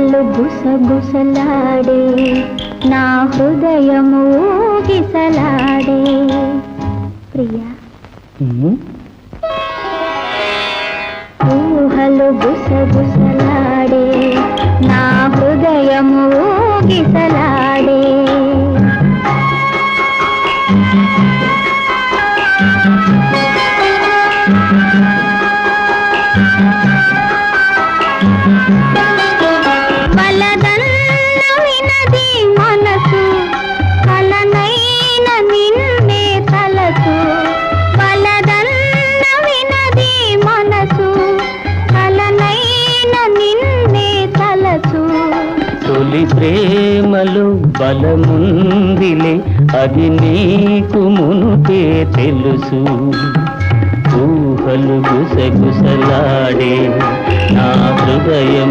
ఊహలు గుసగుసలాడే నా హృదయము ఊగిసలాడే ప్రియా ఊహలు గుసగుసలాడే నా హృదయము ఊగిసలాడే బలదన్న వినది మనసు కలనైన నిన్నే తలసు బలదన్న వినది మనసు కలనైన నిన్నే తలసు తొలి ప్రేమలో బలముందిలే అది నీకు మునుపే తెలుసు ఊహలు గుసగుసలాడే నా హృదయం